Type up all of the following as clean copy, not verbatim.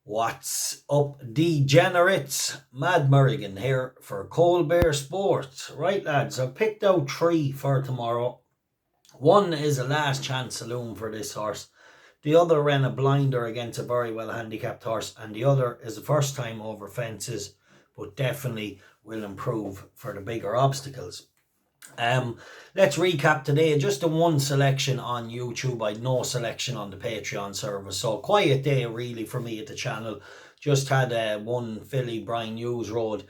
What's up, degenerates? Mad Merrigan here for Cold Bear Sports. Right, lads, I've picked out three for tomorrow. One is a last chance saloon for this horse. The other ran a blinder against a very well handicapped horse, and the other is the first time over fences, but definitely will improve for the bigger obstacles. Let's recap today. Just the one selection on YouTube. I'd no selection on the Patreon service. So quiet day really for me at the channel. Just had one filly, Brian Hughes Road.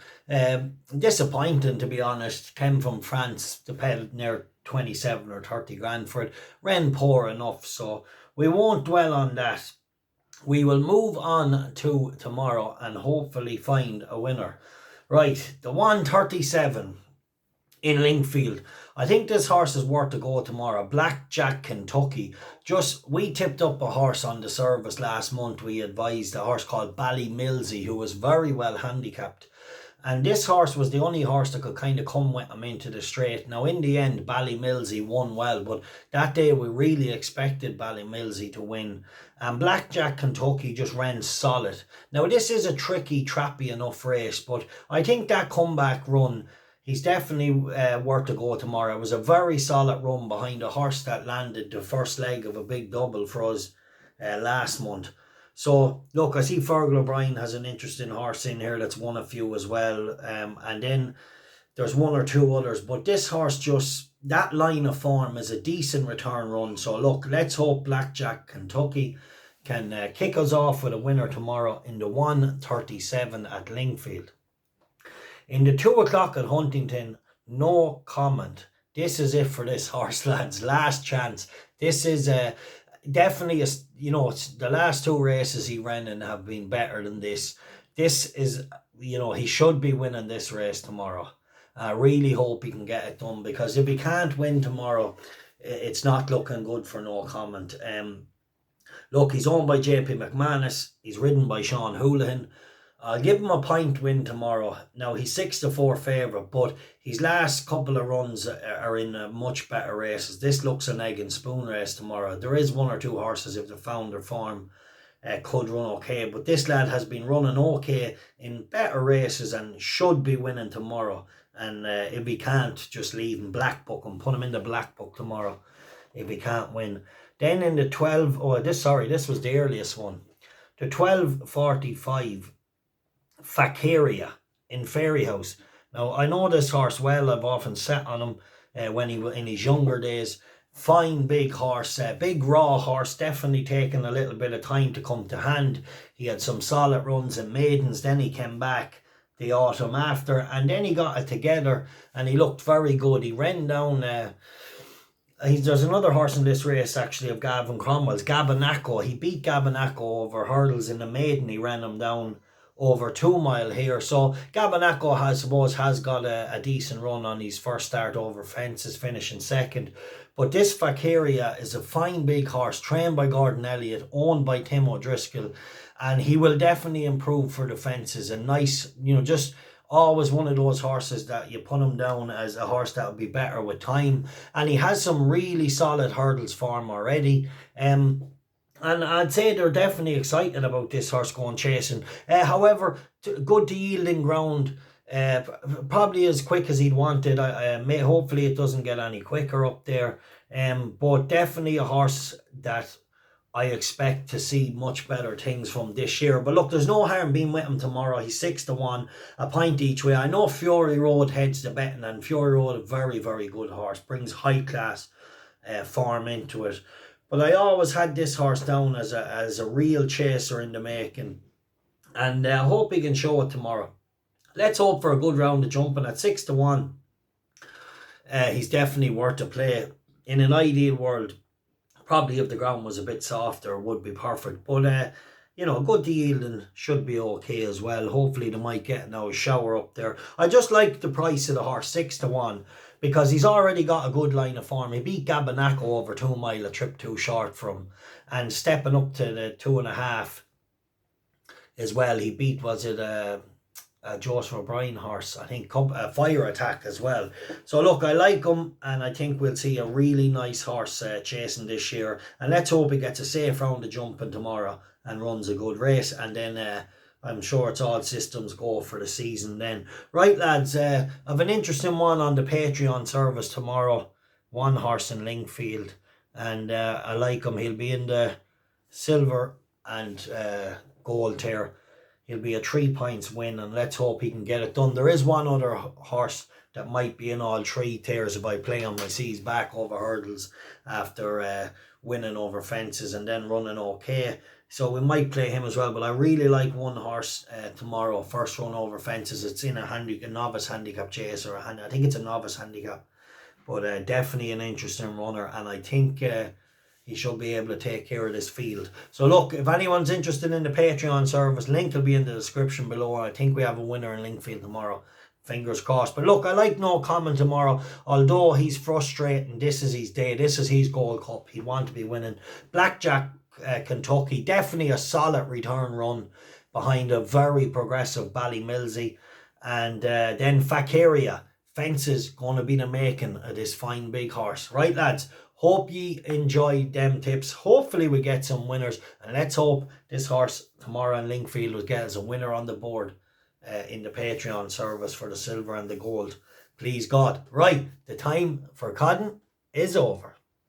Disappointing to be honest. Came from France to pay near 27 or 30 grand for it. Ran poor enough, so we won't dwell on that. We will move on to tomorrow and hopefully find a winner. Right, the 137 in Linfield. I think this horse is worth a go tomorrow. Blackjack Kentucky. We tipped up a horse on the service last month. We advised a horse called Ballymilsey, who was very well handicapped. And this horse was the only horse that could kind of come with him into the straight. Now, in the end, Ballymilsey won well, but that day we really expected Ballymilsey to win. And Blackjack Kentucky just ran solid. Now, this is a tricky, trappy enough race, but I think that comeback run, he's definitely worth a go tomorrow. It was a very solid run behind a horse that landed the first leg of a big double for us last month. So, look, I see Fergal O'Brien has an interesting horse in here that's won a few as well. And then there's one or two others. But this horse that line of form is a decent return run. So, look, let's hope Blackjack Kentucky can kick us off with a winner tomorrow in the 137 at Linfield. In the 2 o'clock at Huntingdon, no comment. This is it for this horse, lads. Last chance. This is definitely, the last two races he ran in have been better than this. This is, he should be winning this race tomorrow. I really hope he can get it done, because if he can't win tomorrow, it's not looking good for no comment. Look, he's owned by JP McManus. He's ridden by Sean Houlihan. I'll give him a point win tomorrow. Now, he's 6-4 favourite, but his last couple of runs are in much better races. This looks an egg and spoon race tomorrow. There is one or two horses, if they found their form, could run okay. But this lad has been running okay in better races and should be winning tomorrow. And if he can't, just leave him, black book him, put him in the black book tomorrow if he can't win. Then in the this was the earliest one. The 12:45. Fakiera in Fairyhouse. Now, I know this horse well. I've often sat on him when he was in his younger days. Fine big horse, big raw horse, definitely taking a little bit of time to come to hand. He had some solid runs in maidens, then he came back the autumn after, and then he got it together and he looked very good. He ran down there's another horse in this race actually of Gavin Cromwell's, Gabanaco. He beat Gabanaco over hurdles in the maiden. He ran him down over 2 mile here. So Gabanaco has got a decent run on his first start over fences, finishing second. But this Fakiera is a fine big horse, trained by Gordon Elliott, owned by Tim O'Driscoll, and he will definitely improve for the fences. A nice, just always one of those horses that you put him down as a horse that will be better with time. And he has some really solid hurdles for him already. And I'd say they're definitely excited about this horse going chasing. However, good to yielding ground. Probably as quick as he'd wanted. Hopefully it doesn't get any quicker up there. But definitely a horse that I expect to see much better things from this year. But look, there's no harm being with him tomorrow. He's 6-1, a point each way. I know Fury Road heads the betting, and Fury Road, a very, very good horse, brings high class form into it. But I always had this horse down as a real chaser in the making. And I hope he can show it tomorrow. Let's hope for a good round of jumping at 6-1. He's definitely worth a play. In an ideal world, probably if the ground was a bit softer, would be perfect. But, good yielding should be okay as well. Hopefully they might get now a shower up there. I just like the price of the horse, 6-1. Because he's already got a good line of form. He beat Gabanaco over 2 mile, a trip too short from. And stepping up to the 2.5 as well. He beat, a Joseph O'Brien horse, I think, a Fire Attack as well. So look, I like him, and I think we'll see a really nice horse chasing this year. And let's hope he gets a safe round of jumping tomorrow and runs a good race, and then I'm sure it's all systems go for the season then. Right, lads, I've an interesting one on the Patreon service tomorrow. One horse in Linfield, and I like him. He'll be in the silver and gold tier. He'll be a 3 points win, and let's hope he can get it done. There is one other horse that might be in all 3 tiers if I play him. I see he's back over hurdles after winning over fences and then running okay. So we might play him as well. But I really like one horse tomorrow. First run over fences. It's in a novice handicap chase, or I think it's a novice handicap. But definitely an interesting runner, and I think he should be able to take care of this field. So look, if anyone's interested in the Patreon service, link will be in the description below. I think we have a winner in Linfield tomorrow. Fingers crossed. But look, I like No Comment tomorrow. Although he's frustrating, this is his day. This is his Gold Cup. He'd want to be winning. Blackjack Kentucky, definitely a solid return run behind a very progressive Ballymilsey. And then Fakiera. Fences going to be the making of this fine big horse. Right, lads? Hope ye enjoyed them tips. Hopefully we get some winners. And let's hope this horse tomorrow in Linfield will get us a winner on the board in the Patreon service for the silver and the gold. Please God. Right, the time for Cotton is over.